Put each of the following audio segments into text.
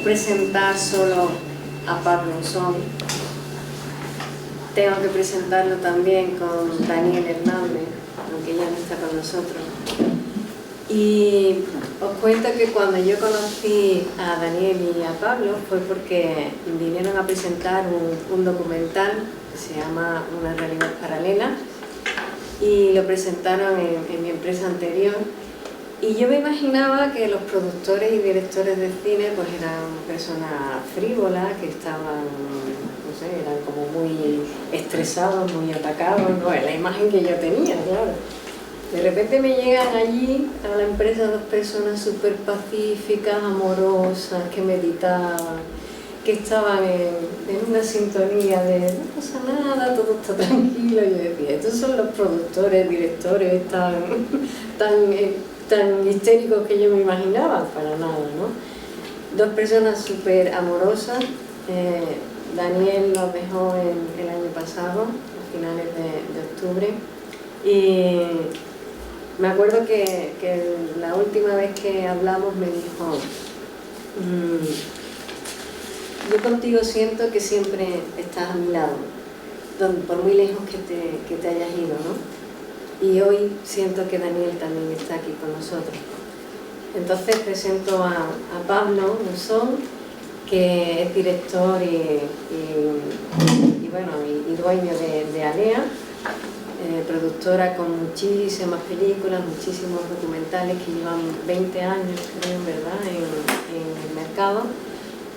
presentar solo a Pablo Son, tengo que presentarlo también con Daniel Hernández, aunque ya no está con nosotros. Y os cuento que cuando yo conocí a Daniel y a Pablo fue porque vinieron a presentar un documental que se llama Una realidad paralela, y lo presentaron en mi empresa anterior. Y yo me imaginaba que los productores y directores de cine pues eran personas frívolas, que estaban, no sé, eran como muy estresados, muy atacados, no es la imagen que yo tenía, claro. De repente me llegan allí a la empresa dos personas súper pacíficas, amorosas, que meditaban, que estaban en una sintonía de no pasa nada, todo está tranquilo. Y yo decía, estos son los productores, directores tan histéricos que yo me imaginaba, para nada, ¿no? Dos personas súper amorosas. Daniel nos dejó el año pasado, a finales de octubre, y me acuerdo que la última vez que hablamos me dijo, yo contigo siento que siempre estás a mi lado, por muy lejos que te hayas ido, ¿no? Y hoy siento que Daniel también está aquí con nosotros. Entonces presento a Pablo Son, que es director y dueño de Alea, productora con muchísimas películas, muchísimos documentales que llevan 20 años, creo, ¿verdad?, en el mercado.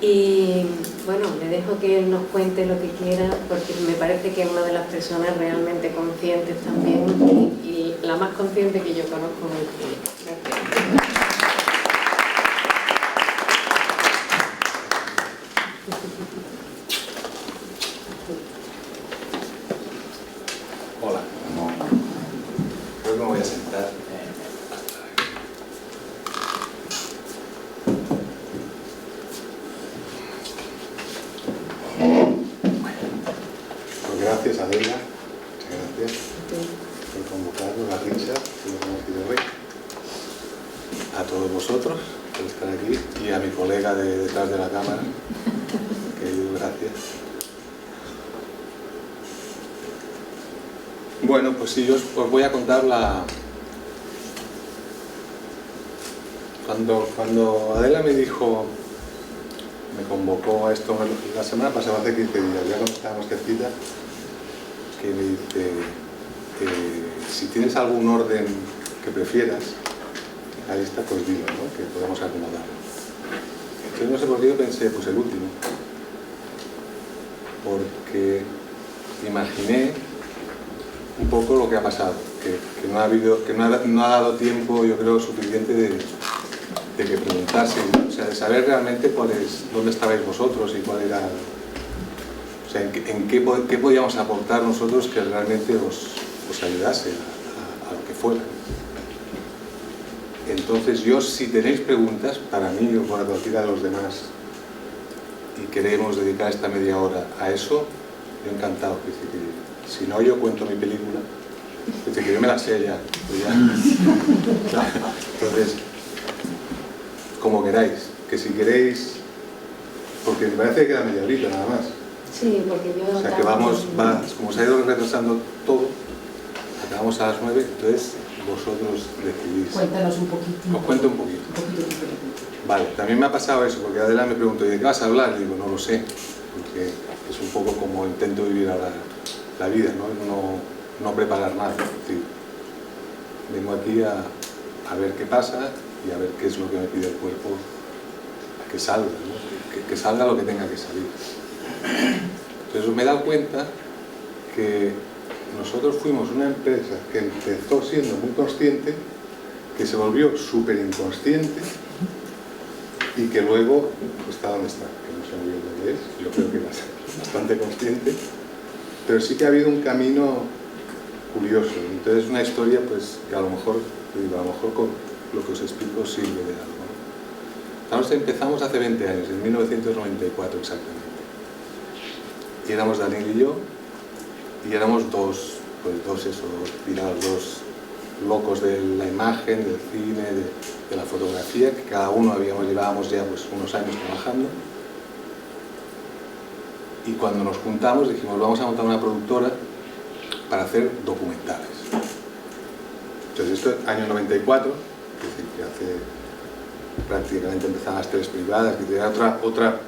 Y bueno, le dejo que él nos cuente lo que quiera, porque me parece que es una de las personas realmente conscientes también, y la más consciente que yo conozco en el cine. Gracias. Hola, creo que me voy a sentar. Pues gracias, Adela, muchas gracias por convocarnos, a Richard, que lo he conocido hoy, a todos vosotros por estar aquí, y a mi colega detrás de la cámara, que digo gracias. Bueno, pues sí, yo os voy a contar Cuando Adela me dijo, me convocó a esto la semana pasada, hace 15 días, ya cuando estábamos cerquita, que me dice, si tienes algún orden que prefieras, ahí está, pues dilo, ¿no?, que podemos acomodar. Entonces no sé por qué yo pensé, pues el último, porque imaginé un poco lo que ha pasado, que no ha dado tiempo, yo creo, suficiente de que preguntarse, o sea, de saber realmente dónde estabais vosotros y cuál era, o sea, en qué podíamos aportar nosotros que realmente os ayudase a lo que fuera. Entonces yo, si tenéis preguntas para mí o para cualquiera de los demás y queremos dedicar esta media hora a eso, yo encantado. Si no, yo cuento mi película, que yo me la sé ya. Entonces, como queráis, que si queréis, porque me parece que queda media horita nada más. Sí, porque yo... O sea que como se ha ido retrasando todo, acabamos a las 9, entonces vosotros decidís. Cuéntanos un poquitito. Os cuento un poquito. Vale, también me ha pasado eso, porque Adela me preguntó, ¿y de qué vas a hablar? Y digo, no lo sé, porque es un poco como intento vivir ahora la vida, no preparar nada. Vengo aquí a ver qué pasa y a ver qué es lo que me pide el cuerpo a que salga, ¿no? que salga lo que tenga que salir. Entonces me he dado cuenta que nosotros fuimos una empresa que empezó siendo muy consciente, que se volvió súper inconsciente y que luego está donde está, que no sé muy bien dónde es, yo creo que es bastante consciente, pero sí que ha habido un camino curioso. Entonces una historia pues que a lo mejor con lo que os explico sirve de algo, ¿no? Nosotros empezamos hace 20 años, en 1994 exactamente, y éramos Daniel y yo, y éramos dos locos de la imagen, del cine, de la fotografía. fotografía, que cada uno llevábamos ya pues, unos años trabajando. Y cuando nos juntamos dijimos, vamos a montar una productora para hacer documentales. Entonces esto es año 94, es decir, que hace prácticamente empezaban las teles privadas, que tenía otra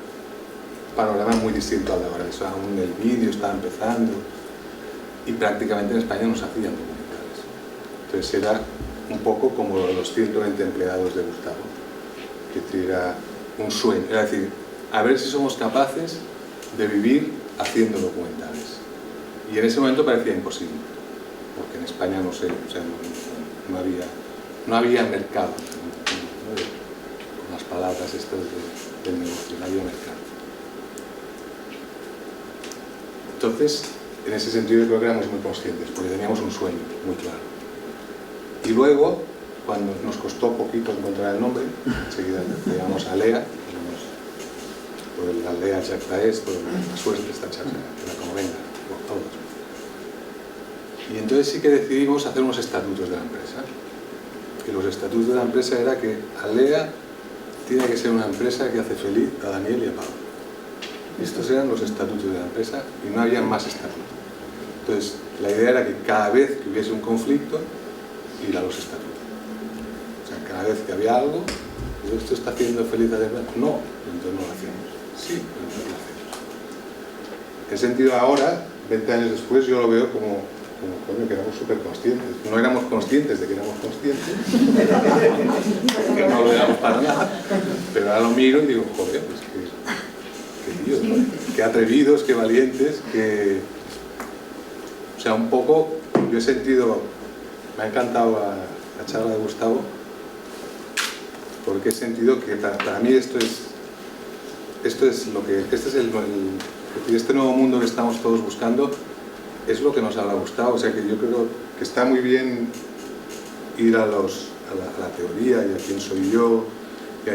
panorama muy distinto al de ahora. Eso aún el vídeo estaba empezando y prácticamente en España no se hacían documentales. Entonces era un poco como los 120 empleados de Gustavo, que era un sueño, era decir, a ver si somos capaces de vivir haciendo documentales. Y en ese momento parecía imposible, porque en España no sé, o sea, no había mercado, ¿no? Con las palabras estas del negocio, no había mercado. Entonces, en ese sentido creo que éramos muy conscientes, porque teníamos un sueño muy claro. Y luego, cuando nos costó poquito encontrar el nombre, enseguida le llamamos Alea, pues la Alea Chacta es, pues la suerte está Chacta, era como venga, por todos. Y entonces sí que decidimos hacer unos estatutos de la empresa. Y los estatutos de la empresa era que Alea tiene que ser una empresa que hace feliz a Daniel y a Pablo. Estos eran los estatutos de la empresa y no había más estatutos. Entonces, la idea era que cada vez que hubiese un conflicto, ir a los estatutos. O sea, cada vez que había algo, ¿esto está haciendo feliz a Daniel? No, entonces no lo hacemos. Sí, entonces lo hacemos. En ese sentido, ahora, 20 años después, yo lo veo como coño, que éramos súper conscientes. No éramos conscientes de que éramos conscientes, que no lo éramos para nada, pero ahora lo miro y digo, joder, pues qué tíos, ¿no? Qué atrevidos, qué valientes, o sea, un poco, yo he sentido, me ha encantado la charla de Gustavo, porque he sentido que para mí este nuevo mundo que estamos todos buscando, es lo que nos habrá gustado. O sea que yo creo que está muy bien ir a la teoría y a quién soy yo.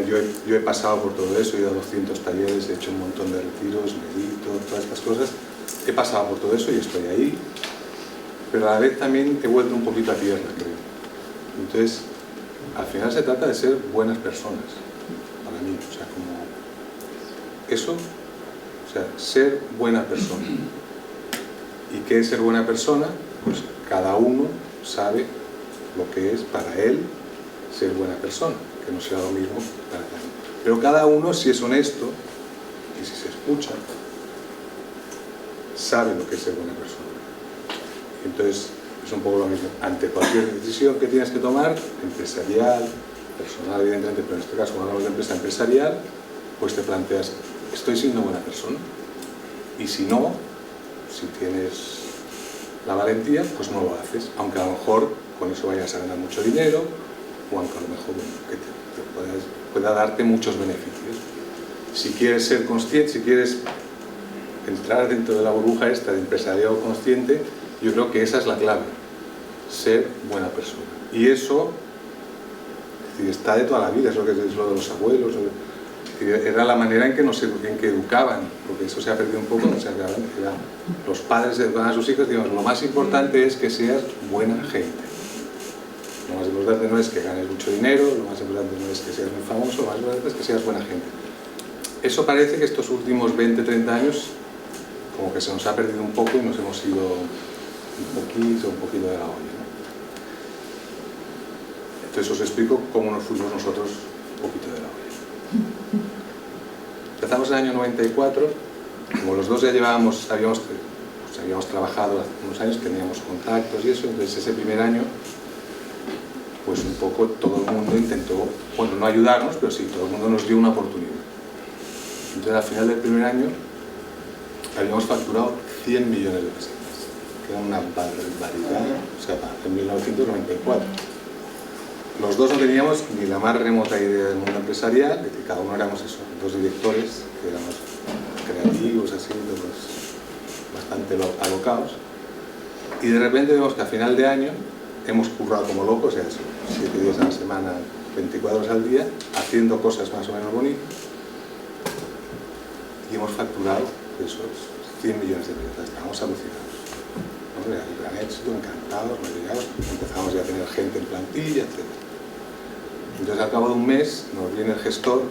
Yo he pasado por todo eso, he ido a 200 talleres, he hecho un montón de retiros, medito, todas estas cosas. He pasado por todo eso y estoy ahí, pero a la vez también he vuelto un poquito a tierra, creo. Entonces, al final se trata de ser buenas personas, para mí. O sea, como eso, o sea, ser buena persona. ¿Y qué es ser buena persona? Pues cada uno sabe lo que es para él ser buena persona, que no sea lo mismo para cada uno. Pero cada uno, si es honesto y si se escucha, sabe lo que es ser buena persona. Entonces, es un poco lo mismo. Ante cualquier decisión que tienes que tomar, empresarial, personal, evidentemente, pero en este caso, cuando hablamos de empresa empresarial, pues te planteas, ¿estoy siendo buena persona? Y si no, si tienes la valentía, pues no lo haces, aunque a lo mejor con eso vayas a ganar mucho dinero, o aunque a lo mejor que pueda darte muchos beneficios. Si quieres ser consciente, si quieres entrar dentro de la burbuja esta de empresariado consciente, yo creo que esa es la clave, ser buena persona. Y eso está de toda la vida, es lo de los abuelos, era la manera en que educaban, porque eso se ha perdido un poco, los padres educaban a sus hijos, digamos, lo más importante es que seas buena gente. Lo más importante no es que ganes mucho dinero, lo más importante no es que seas muy famoso, lo más importante es que seas buena gente. Eso parece que estos últimos 20, 30 años como que se nos ha perdido un poco y nos hemos ido un poquito de la olla, ¿no? Entonces os explico cómo nos fuimos nosotros un poquito de la olla. Empezamos en el año 94, como los dos ya habíamos trabajado hace unos años, teníamos contactos y eso, entonces ese primer año, pues un poco todo el mundo intentó, bueno, no ayudarnos, pero sí, todo el mundo nos dio una oportunidad. Entonces al final del primer año habíamos facturado 100 millones de pesetas, que era una barbaridad, o sea, en 1994. Los dos no teníamos ni la más remota idea del mundo empresarial, es decir, cada uno éramos eso, dos directores, que éramos creativos, así, bastante alocados, y de repente vemos que a final de año hemos currado como locos, o sea, 7 días a la semana, 24 horas al día, haciendo cosas más o menos bonitas, y hemos facturado esos 100 millones de pesetas, estábamos alucinados. Era un gran éxito, encantados, maravillados, empezamos ya a tener gente en plantilla, etc. Entonces al cabo de un mes nos viene el gestor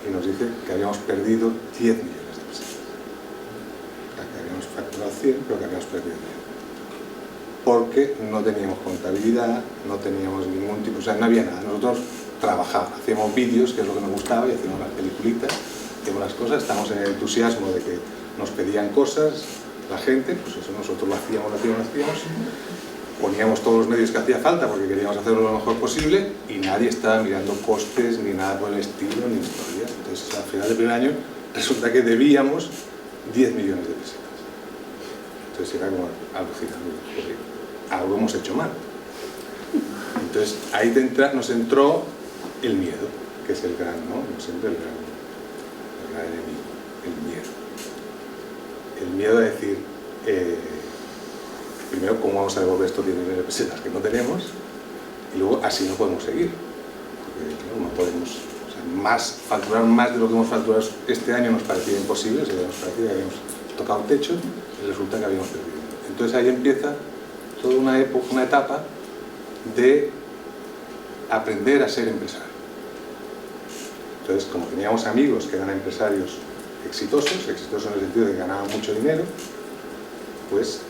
y nos dice que habíamos perdido 10 millones de pesetas. O sea, que habíamos facturado 100, pero que habíamos perdido 10. Porque no teníamos contabilidad, no teníamos ningún tipo, o sea, no había nada. Nosotros trabajábamos, hacíamos vídeos, que es lo que nos gustaba, y hacíamos las peliculitas, hacíamos las cosas, estábamos en el entusiasmo de que nos pedían cosas, la gente, pues eso nosotros lo hacíamos, poníamos todos los medios que hacía falta porque queríamos hacerlo lo mejor posible y nadie estaba mirando costes ni nada por el estilo, ni historias. Entonces al final del primer año resulta que debíamos 10 millones de pesetas. Entonces era como alucinante, porque algo hemos hecho mal. Entonces ahí nos entró el miedo, que es el gran, ¿no? Siempre el gran enemigo, el miedo. El miedo a decir, primero, ¿cómo vamos a devolver estos 10 millones de pesetas que no tenemos? Y luego, así no podemos seguir. Porque claro, no podemos, o sea, facturar más de lo que hemos facturado este año nos parecía imposible, o sea, nos parecía que habíamos tocado el techo y resulta que habíamos perdido. Entonces ahí empieza toda una etapa de aprender a ser empresario. Entonces, como teníamos amigos que eran empresarios exitosos en el sentido de que ganaban mucho dinero, pues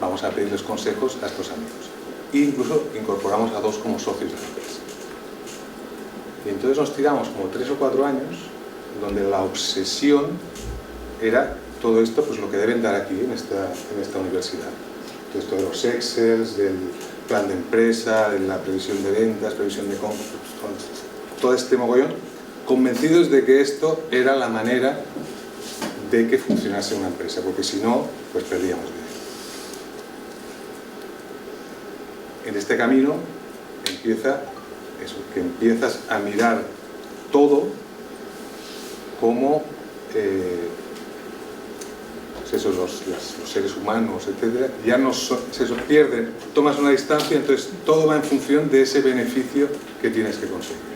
vamos a pedirles consejos a estos amigos. E incluso incorporamos a 2 como socios de la empresa. Y entonces nos tiramos como 3 o 4 años donde la obsesión era todo esto, pues lo que deben dar aquí en esta universidad. Todo esto de los Excels, del plan de empresa, de la previsión de ventas, previsión de compras, todo este mogollón, convencidos de que esto era la manera de que funcionase una empresa, porque si no, pues perdíamos dinero. En este camino empieza eso, que empiezas a mirar todo como pues eso, los seres humanos, etc. Ya no se pierden, tomas una distancia, entonces todo va en función de ese beneficio que tienes que conseguir.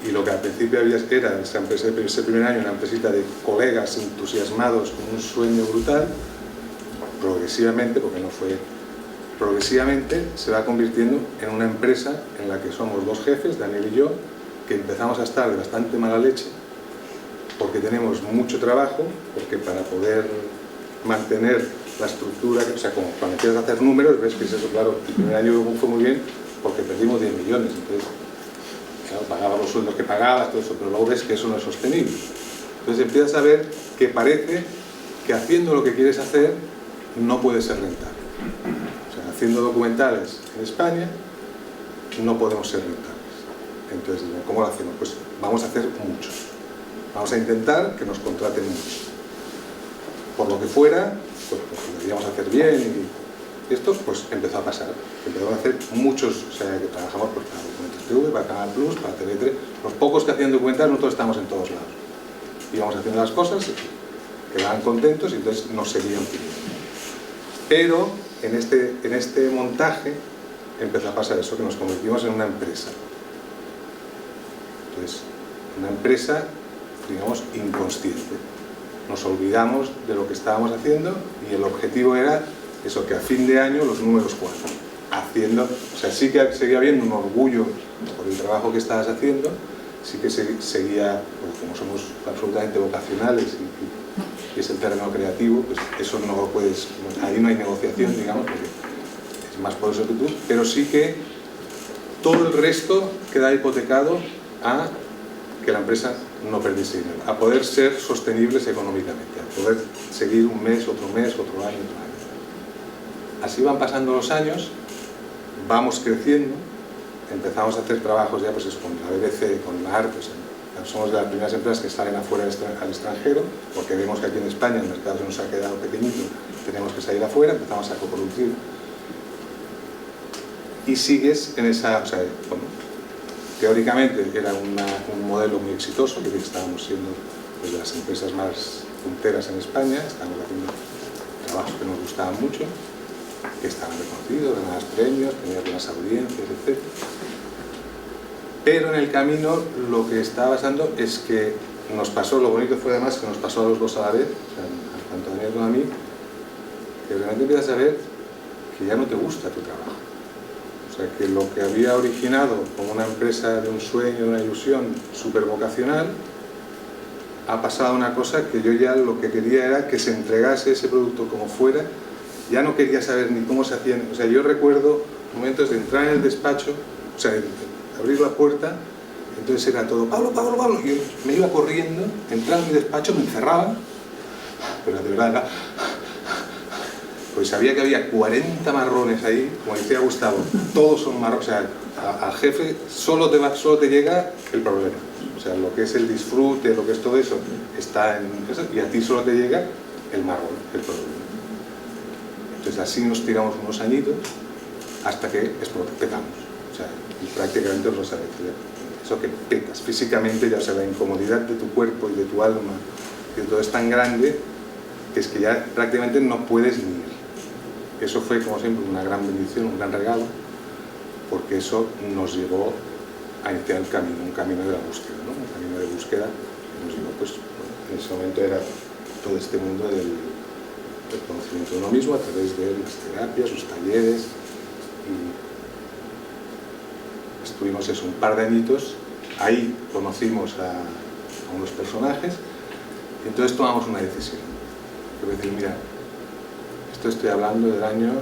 Y lo que al principio era esa empresa, ese primer año, una empresita de colegas entusiasmados con un sueño brutal, progresivamente, porque no fue progresivamente, se va convirtiendo en una empresa en la que somos 2 jefes, Daniel y yo, que empezamos a estar de bastante mala leche, porque tenemos mucho trabajo, porque para poder mantener la estructura, o sea, como cuando empiezas a hacer números, ves que es eso, claro, el primer año fue muy bien, porque perdimos 10 millones, entonces claro, pagabas los sueldos que pagabas, todo eso, pero luego ves que eso no es sostenible. Entonces empiezas a ver que parece que haciendo lo que quieres hacer no puede ser rentable. O sea, haciendo documentales en España no podemos ser rentables. Entonces, ¿cómo lo hacemos? Pues vamos a hacer muchos. Vamos a intentar que nos contraten muchos. Por lo que fuera, pues lo deberíamos hacer bien y esto pues empezó a pasar. Empezamos a hacer muchos, o sea, que trabajamos pues, para Documentos TV, para Canal Plus, para TV3. Los pocos que hacían documentales, nosotros estamos en todos lados. Íbamos haciendo las cosas, quedaban contentos y entonces nos seguían pidiendo. Pero en este montaje empezó a pasar eso, que nos convertimos en una empresa. Entonces, una empresa, digamos, inconsciente. Nos olvidamos de lo que estábamos haciendo y el objetivo era eso, que a fin de año los números cuadran. O sea, sí que seguía habiendo un orgullo por el trabajo que estabas haciendo, sí que seguía, pues, como somos absolutamente vocacionales y es el terreno creativo, pues eso no lo puedes, ahí no hay negociación, digamos, porque es más poderoso que tú, pero sí que todo el resto queda hipotecado a que la empresa no perdiese dinero, a poder ser sostenibles económicamente, a poder seguir un mes, otro año, otro año. Así van pasando los años, vamos creciendo, empezamos a hacer trabajos ya pues eso, con la BBC, con la ARC, pues, somos de las primeras empresas que salen afuera al extranjero, porque vemos que aquí en España el mercado se nos ha quedado pequeñito, tenemos que salir afuera, empezamos a coproducir. Y sigues en esa, o sea, bueno, teóricamente era un modelo muy exitoso, que estábamos siendo pues, de las empresas más punteras en España, estábamos haciendo trabajos que nos gustaban mucho, que estaban reconocidos, ganaban premios, tenían buenas audiencias, etc. Pero en el camino lo que estaba pasando es que nos pasó, lo bonito fue además que nos pasó a los 2 a la vez, o sea, tanto a Daniel como a mí, que realmente empiezas a ver que ya no te gusta tu trabajo. O sea, que lo que había originado como una empresa de un sueño, de una ilusión súper vocacional, ha pasado una cosa que yo ya lo que quería era que se entregase ese producto como fuera. Ya no quería saber ni cómo se hacían. O sea, yo recuerdo momentos de entrar en el despacho, o sea, de abrir la puerta, entonces era todo, Pablo, Pablo, Pablo, y yo me iba corriendo, entraba en mi despacho, me encerraba, pero de verdad era... Pues sabía que había 40 marrones ahí, como decía Gustavo, todos son marrones, o sea, al jefe solo te llega el problema. O sea, lo que es el disfrute, lo que es todo eso, está en eso, y a ti solo te llega el marrón, el problema. Entonces así nos tiramos unos añitos hasta que petamos. O sea, y prácticamente os lo sabéis. Eso que petas físicamente, ya sea la incomodidad de tu cuerpo y de tu alma, que todo es tan grande que es que ya prácticamente no puedes ni ir. Eso fue, como siempre, una gran bendición, un gran regalo, porque eso nos llevó a iniciar el camino, un camino de la búsqueda, ¿no? Un camino de búsqueda que nos llevó, pues, en ese momento era todo este mundo del conocimiento de uno mismo a través de las terapias, los talleres, y estuvimos eso, un par de añitos, ahí conocimos a unos personajes, y entonces tomamos una decisión. Quiero decir, mira, esto estoy hablando del año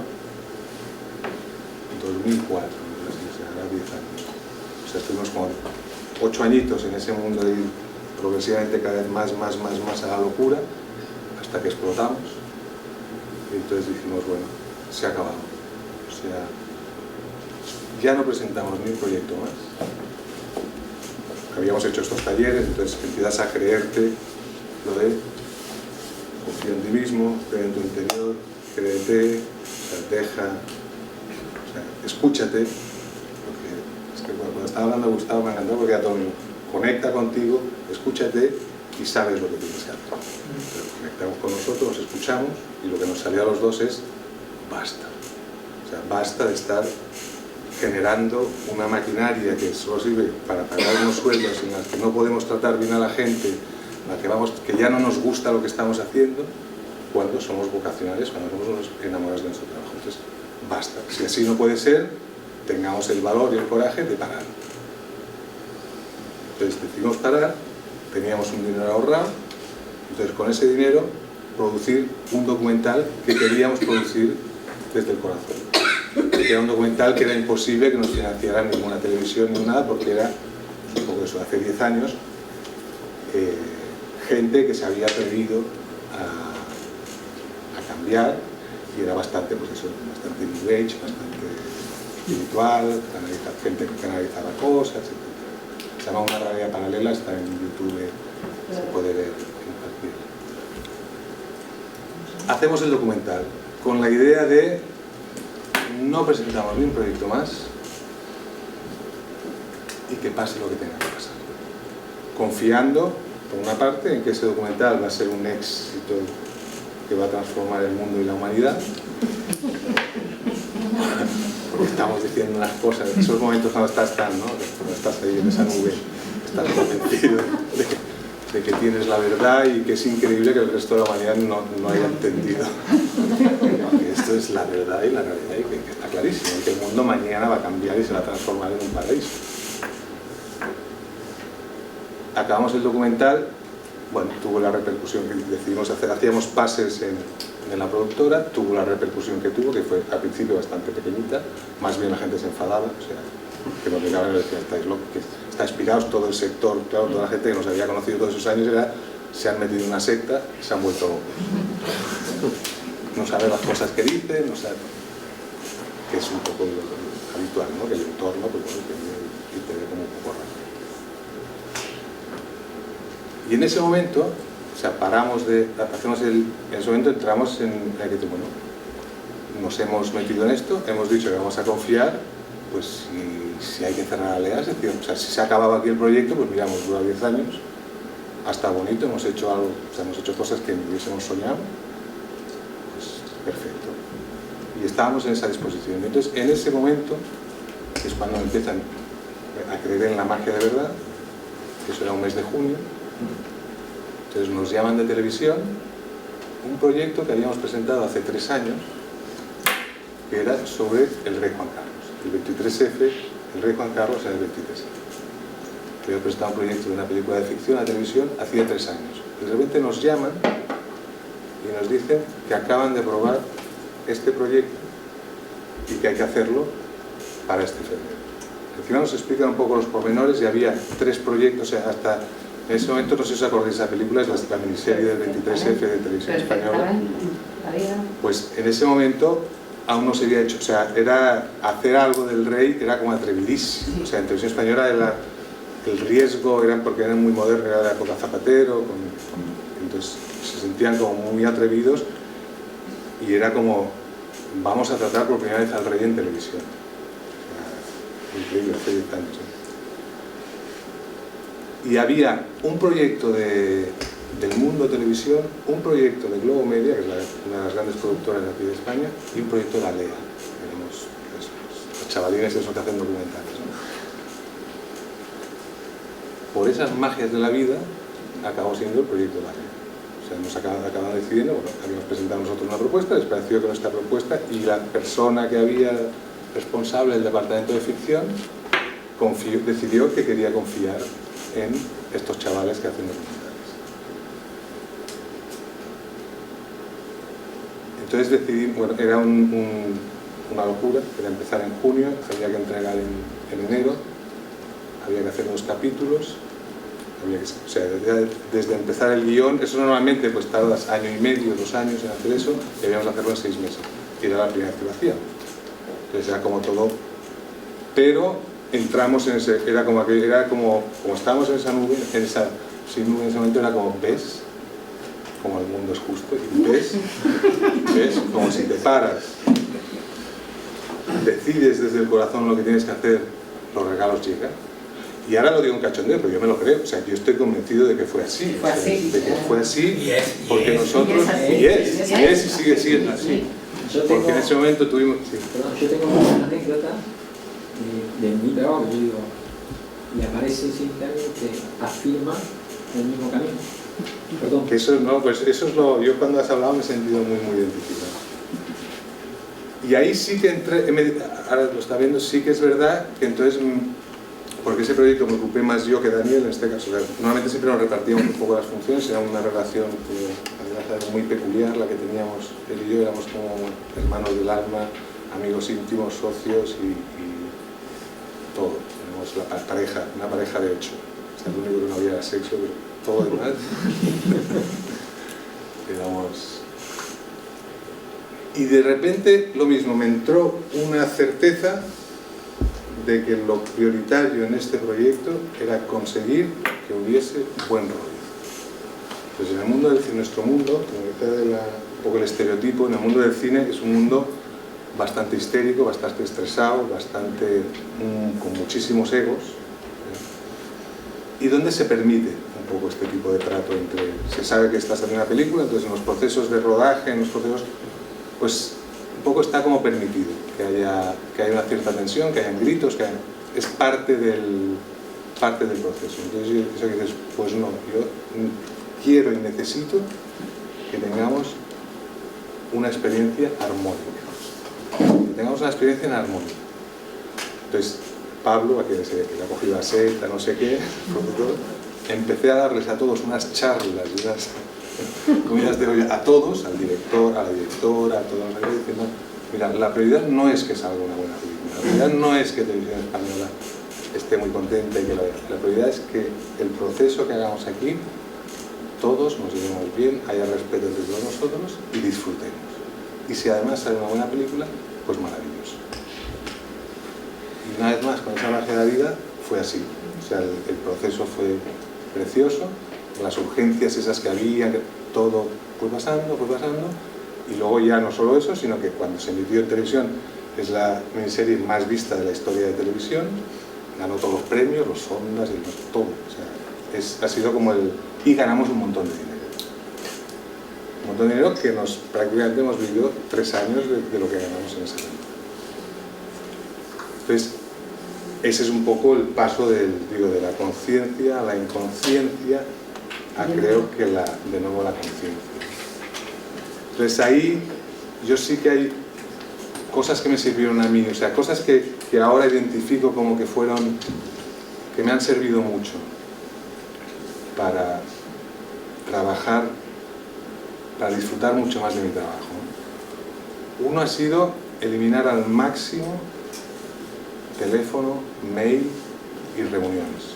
2004, hará 10 años. O sea, estuvimos como 8 añitos en ese mundo de ir progresivamente cada vez más a la locura, hasta que explotamos. Y entonces dijimos, bueno, se ha acabado. O sea, ya no presentamos ni un proyecto más. Habíamos hecho estos talleres, entonces empiezas a creerte lo de confía en ti mismo, cree en tu interior, créete, o sea, deja, o sea, escúchate, porque es que cuando estaba hablando de Gustavo me encantó porque a todo el mundo conecta contigo, escúchate y sabes lo que tienes que hacer. Pero conectamos con nosotros, nos escuchamos y lo que nos salió a los dos es basta. O sea, basta de estar generando una maquinaria que solo sirve para pagar unos sueldos en las que no podemos tratar bien a la gente, en la que, que ya no nos gusta lo que estamos haciendo, cuando somos vocacionales, cuando somos unos enamorados de nuestro trabajo. Entonces, basta. Si así no puede ser, tengamos el valor y el coraje de parar. Entonces decidimos parar, teníamos un dinero ahorrado, entonces con ese dinero producir un documental que queríamos producir desde el corazón. Era un documental que era imposible que nos financiara ninguna televisión ni nada, porque era, un poco eso, hace 10 años, gente que se había atrevido a cambiar y era bastante, pues eso, bastante new age, bastante espiritual, gente que canalizaba cosas, etc. Se llama Una realidad paralela, está en YouTube, se puede ver en cualquier. Hacemos el documental con la idea de no presentamos ni un proyecto más y que pase lo que tenga que pasar. Confiando, por una parte, en que ese documental va a ser un éxito que va a transformar el mundo y la humanidad. Porque estamos diciendo unas cosas, en esos momentos cuando estás ¿no? Cuando estás ahí en esa nube, estás convencido de que tienes la verdad y que es increíble que el resto de la humanidad no haya entendido. Porque esto es la verdad y la realidad y que está clarísimo, y que el mundo mañana va a cambiar y se va a transformar en un paraíso. Acabamos el documental, bueno, tuvo la repercusión que decidimos hacer, hacíamos pases en la productora, tuvo la repercusión que tuvo, que fue al principio bastante pequeñita, más bien la gente se enfadaba, o sea, que nos miraban y decían, estáis locos, que estáis pirados, todo el sector, claro, toda la gente que nos había conocido todos esos años se han metido en una secta y se han vuelto locos. No saben las cosas que dicen, no saben, que es un poco lo habitual, ¿no? Que el entorno, pues bueno, que te ve como un poco raro. Y en ese momento, o sea, paramos de, en ese momento entramos en el que, bueno, nos hemos metido en esto, hemos dicho que vamos a confiar, pues si hay que cerrar aleas, es decir, o sea, si se acababa aquí el proyecto, pues miramos, dura 10 años, hasta bonito, hemos hecho algo, o sea, hemos hecho cosas que ni hubiésemos soñado, pues perfecto. Y estábamos en esa disposición. Entonces, en ese momento, es cuando empiezan a creer en la magia de verdad, que eso era un mes de junio. Entonces nos llaman de televisión, un proyecto que habíamos presentado hace 3 años, que era sobre el rey Juan Carlos. el 23F, el rey Juan Carlos en el 23F. Había presentado un proyecto de una película de ficción a televisión hacía 3 años. Y de repente nos llaman y nos dicen que acaban de aprobar este proyecto y que hay que hacerlo para este febrero. Encima nos explican un poco los pormenores y había 3 proyectos, o sea, hasta en ese momento, no sé si os acordáis de esa película, es la miniserie del 23F de Televisión Española. Pues en ese momento aún no se había hecho, o sea, era hacer algo del rey, era como atrevidísimo. O sea, en Televisión Española el riesgo era porque eran muy modernos, era de la época Zapatero, entonces se sentían como muy atrevidos y era como, vamos a tratar por primera vez al rey en televisión. O sea, increíble, hace 10 años. Y había un proyecto del Mundo Televisión, un proyecto de Globo Media, que es una de las grandes productoras de aquí de España, y un proyecto de Alea, los chavalines esos que hacen documentales, ¿no? Por esas magias de la vida acabó siendo el proyecto de Alea. O sea, nos acaban decidiendo, bueno, habíamos presentado nosotros una propuesta, les pareció que nuestra propuesta, y la persona que había responsable del departamento de ficción decidió que quería confiar en estos chavales que hacen documentales. Entonces decidí, bueno, era una locura, era empezar en junio, había que entregar en enero, había que hacer 2 capítulos, o sea, desde empezar el guión, eso normalmente pues tardas 1 año y medio, 2 años en hacer eso, y habíamos de hacerlo en 6 meses, y era la primera que lo hacíamos. Entonces era como todo, pero entramos en ese, era como estábamos en esa nube, sin nube en ese momento, era como, ¿ves? Como el mundo es justo, y ves, como si te paras, decides desde el corazón lo que tienes que hacer, los regalos llegan. Y ahora lo digo en cachondeo, pero yo me lo creo, o sea, yo estoy convencido de que fue así, fue así, porque nosotros, y sigue siendo así, porque en ese momento tuvimos... Sí. Perdón, yo tengo una anécdota de mi trabajo, yo digo, y aparece simplemente afirma el mismo camino. Perdón. Que eso, no, pues eso es lo... Yo cuando has hablado me he sentido muy identificado. Y ahí sí que entré, ahora lo está viendo, sí que es verdad que entonces, porque ese proyecto me ocupé más yo que Daniel en este caso. Normalmente siempre nos repartíamos un poco las funciones, era una relación muy peculiar la que teníamos él y yo, éramos como hermanos del alma, amigos íntimos, socios y todo. Tenemos una pareja de 8. O sea, lo único que no había era sexo, pero todo demás. Y de repente lo mismo, me entró una certeza de que lo prioritario en este proyecto era conseguir que hubiese buen rollo. Pues en el mundo del cine, nuestro mundo, como decía un poco el estereotipo, en el mundo del cine es un mundo bastante histérico, bastante estresado, con muchísimos egos, y donde se permite un poco este tipo de trato entre... Se sabe que estás haciendo una película, entonces en los procesos de rodaje, en los procesos, pues un poco está como permitido que haya una cierta tensión, que hayan gritos, es parte del proceso. Entonces eso que dices, pues no, yo quiero y necesito que tengamos una experiencia armónica. Que tengamos una experiencia en armonía. Entonces, Pablo, aquí se ve que le ha cogido la seta, no sé qué, empecé a darles a todos unas charlas y unas comidas de olla, a todos, al director, a la directora, a todos los diciendo, mira, la prioridad no es que salga una buena película, la prioridad no es que Televisión Española esté muy contenta y que la vea, la prioridad es que el proceso que hagamos aquí, todos nos llevemos bien, haya respeto entre todos nosotros y disfrutemos. Y si además sale una buena película, pues maravilloso. Y una vez más, con esa magia de la vida, fue así. O sea, el proceso fue precioso, las urgencias esas que había, todo fue pasando, y luego ya no solo eso, sino que cuando se emitió en televisión, es la miniserie más vista de la historia de televisión, ganó todos los premios, los Ondas, todo. O sea, ha sido como y ganamos un montón de dinero. Un montón de dinero que prácticamente hemos vivido 3 años de lo que ganamos en ese momento. Entonces, ese es un poco el paso de la conciencia a la inconsciencia, a creo que de nuevo la conciencia. Entonces ahí yo sí que hay cosas que me sirvieron a mí, o sea, cosas que que ahora identifico como que que me han servido mucho para trabajar, para disfrutar mucho más de mi trabajo. Uno ha sido eliminar al máximo teléfono, mail y reuniones.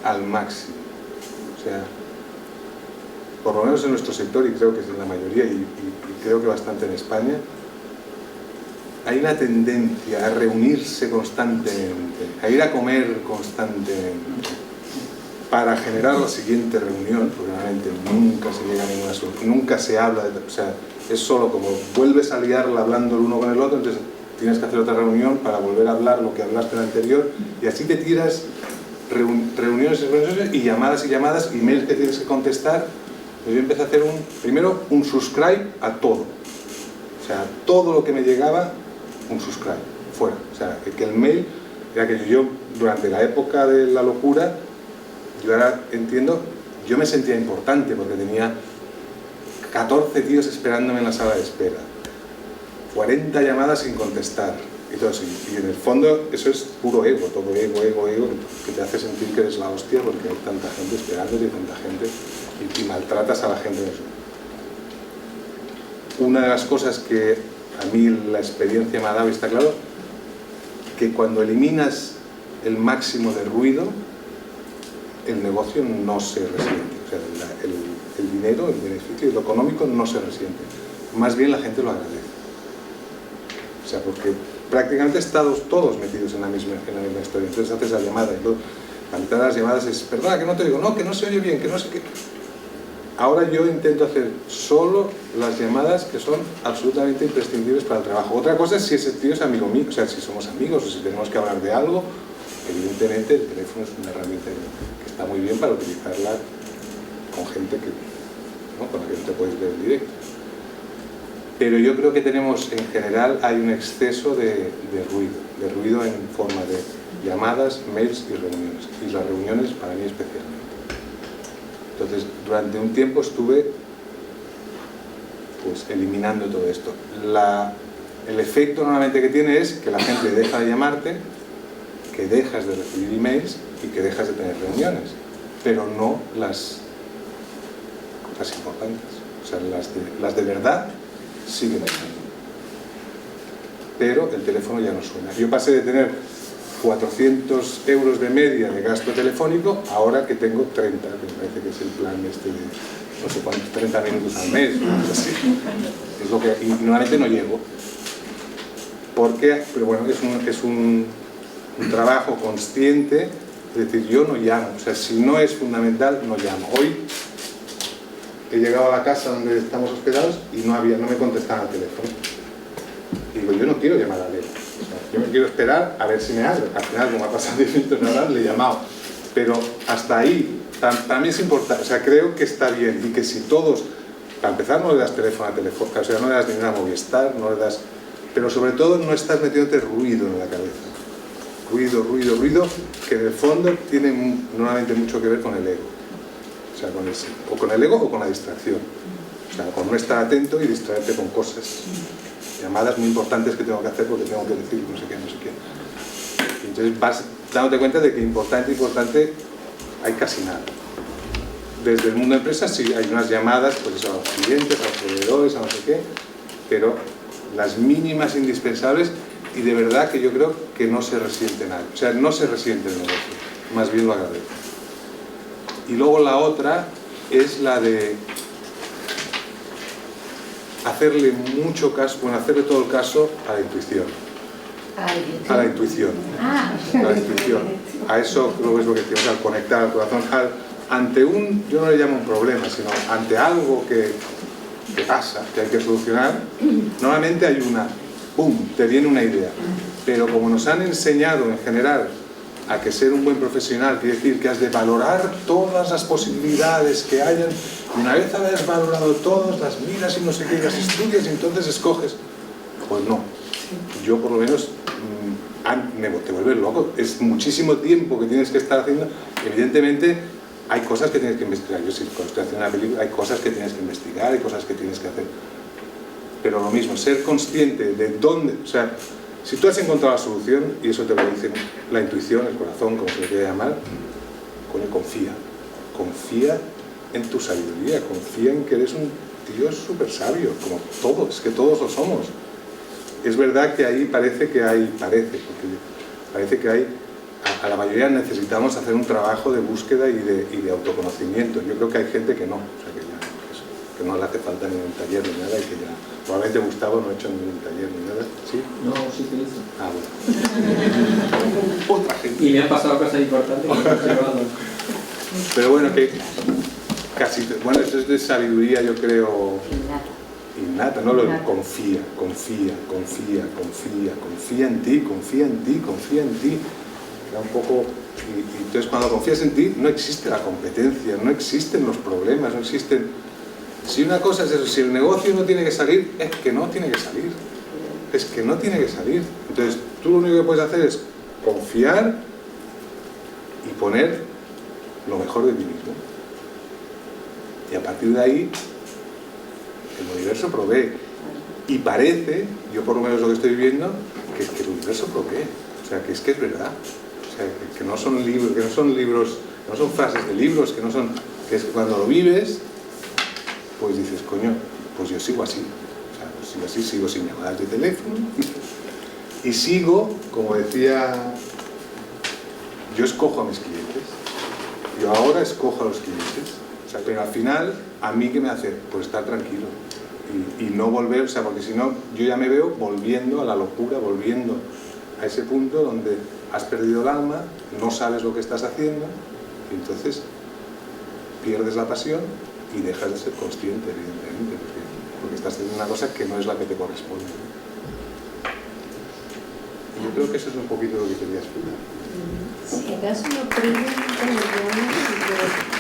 Al máximo. O sea, por lo menos en nuestro sector, y creo que es en la mayoría, y creo que bastante en España, hay una tendencia a reunirse constantemente, a ir a comer constantemente, para generar la siguiente reunión, porque realmente nunca se llega a ninguna solución, nunca se habla, o sea, es solo como vuelves a liarla hablando el uno con el otro, entonces tienes que hacer otra reunión para volver a hablar lo que hablaste en la anterior, y así te tiras reuniones y llamadas, emails que tienes que contestar. Entonces yo empecé a hacer primero un subscribe a todo, o sea, todo lo que me llegaba, un subscribe, fuera. O sea, que el mail era que yo durante la época de la locura, yo ahora entiendo, yo me sentía importante porque tenía 14 tíos esperándome en la sala de espera, 40 llamadas sin contestar y todo eso. Y en el fondo eso es puro ego, todo ego, que te hace sentir que eres la hostia porque hay tanta gente esperándote y tanta gente y maltratas a la gente. Una de las cosas que a mí la experiencia me ha dado, y está claro, que cuando eliminas el máximo de ruido, el negocio no se resiente. O sea, el dinero, el beneficio, lo económico no se resiente. Más bien la gente lo agradece. O sea, porque prácticamente estamos todos metidos en la misma historia. Entonces haces la llamada y todo. La mitad de las llamadas es, perdona, que no te digo, no, que no se oye bien, que no sé qué. Ahora yo intento hacer solo las llamadas que son absolutamente imprescindibles para el trabajo. Otra cosa es si ese tío es amigo mío, o sea, si somos amigos o si tenemos que hablar de algo. Evidentemente el teléfono es una herramienta que está muy bien para utilizarla con gente con la que no te puedes ver en directo. Pero yo creo que tenemos, en general, hay un exceso de ruido en forma de llamadas, mails y reuniones. Y las reuniones para mí especialmente. Entonces, durante un tiempo estuve pues eliminando todo esto. El efecto normalmente que tiene es que la gente deja de llamarte, que dejas de recibir emails y que dejas de tener reuniones, pero no las importantes. O sea, las de verdad siguen estando. Pero el teléfono ya no suena. Yo pasé de tener 400 euros de media de gasto telefónico, ahora que tengo 30, me parece que es el plan de no sé cuántos, 30 minutos al mes, así. Es lo que, y normalmente no llego. ¿Por qué? Pero bueno, es un trabajo consciente, es decir, yo no llamo, o sea, si no es fundamental, no llamo. Hoy he llegado a la casa donde estamos hospedados y no me contestaban al teléfono. Y digo, yo no quiero llamar a Leo. Yo me quiero esperar a ver si me abre. Al final, como ha pasado 10 minutos, le he llamado. Pero hasta ahí, para mí es importante. O sea, creo que está bien. Y que si todos, para empezar, no le das teléfono a Telefónica, o sea, no le das ninguna Movistar, no le das... Pero sobre todo no estás metiéndote ruido en la cabeza. Ruido, que en el fondo tiene normalmente mucho que ver con el ego. O sea, con el ego o con la distracción. O sea, con no estar atento y distraerte con cosas. Llamadas muy importantes que tengo que hacer porque tengo que decir no sé qué. Y entonces vas dándote cuenta de que importante hay casi nada. Desde el mundo de empresas sí hay unas llamadas pues a los clientes, a los proveedores, a no sé qué, pero las mínimas indispensables, y de verdad que yo creo que no se resiente nada. O sea, no se resiente el negocio, más bien lo agradezco. Y luego la otra es la de hacerle mucho caso, hacerle todo el caso a la intuición. A la intuición. A eso creo que es lo que decimos, al conectar al corazón. Ante yo no le llamo un problema, sino ante algo que pasa, que hay que solucionar, normalmente hay te viene una idea. Pero como nos han enseñado en general a que ser un buen profesional quiere decir que has de valorar todas las posibilidades que hayan, y una vez hayas valorado todas, las miras y no sé qué, las estudias y entonces escoges. Pues no, yo por lo menos te vuelves loco, es muchísimo tiempo que tienes que estar haciendo. Evidentemente hay cosas que tienes que investigar. Yo, si cuando estoy haciendo una película, hay cosas que tienes que investigar, hay cosas que tienes que hacer, pero lo mismo, ser consciente de dónde, o sea, Si tú has encontrado la solución, y eso te lo dice la intuición, el corazón, como se le quiera llamar, coño, confía. Confía en tu sabiduría, confía en que eres un tío súper sabio, como todos, es que todos lo somos. Es verdad que ahí parece que hay, a la mayoría necesitamos hacer un trabajo de búsqueda y de autoconocimiento. Yo creo que hay gente que no, o sea, que no le hace falta ni un taller ni nada, y que ya, probablemente Gustavo no ha hecho ningún taller ni nada, ¿sí? No, sí que hizo. Ah, bueno. Otra gente. Y me han pasado cosas importantes que me han observado. Pero bueno, que casi, bueno, esto es de sabiduría, yo creo, innata, ¿no? Confía en ti, confía en ti. Era un poco, y entonces cuando confías en ti no existe la competencia, no existen los problemas, no existen. Si una cosa es eso, si el negocio no tiene que salir, es que no tiene que salir. Es que no tiene que salir. Entonces tú lo único que puedes hacer es confiar y poner lo mejor de ti mismo. Y a partir de ahí el universo provee. Y parece, yo por lo menos lo que estoy viendo, que es que el universo provee. O sea, que es verdad. O sea, que no son libros, no son frases de libros, que es que cuando lo vives, pues dices, coño, pues yo sigo así. O sea, pues sigo así, sigo sin llamadas de teléfono. Y sigo, como decía, yo escojo a mis clientes. Yo ahora escojo a los clientes. O sea, pero al final, ¿a mí qué me hace? Pues estar tranquilo. Y no volver, o sea, porque si no, yo ya me veo volviendo a la locura, volviendo a ese punto donde has perdido el alma, no sabes lo que estás haciendo, y entonces pierdes la pasión y dejas de ser consciente, evidentemente, porque estás haciendo una cosa que no es la que te corresponde. Y yo creo que eso es un poquito lo que quería explicar. Si acaso lo primero que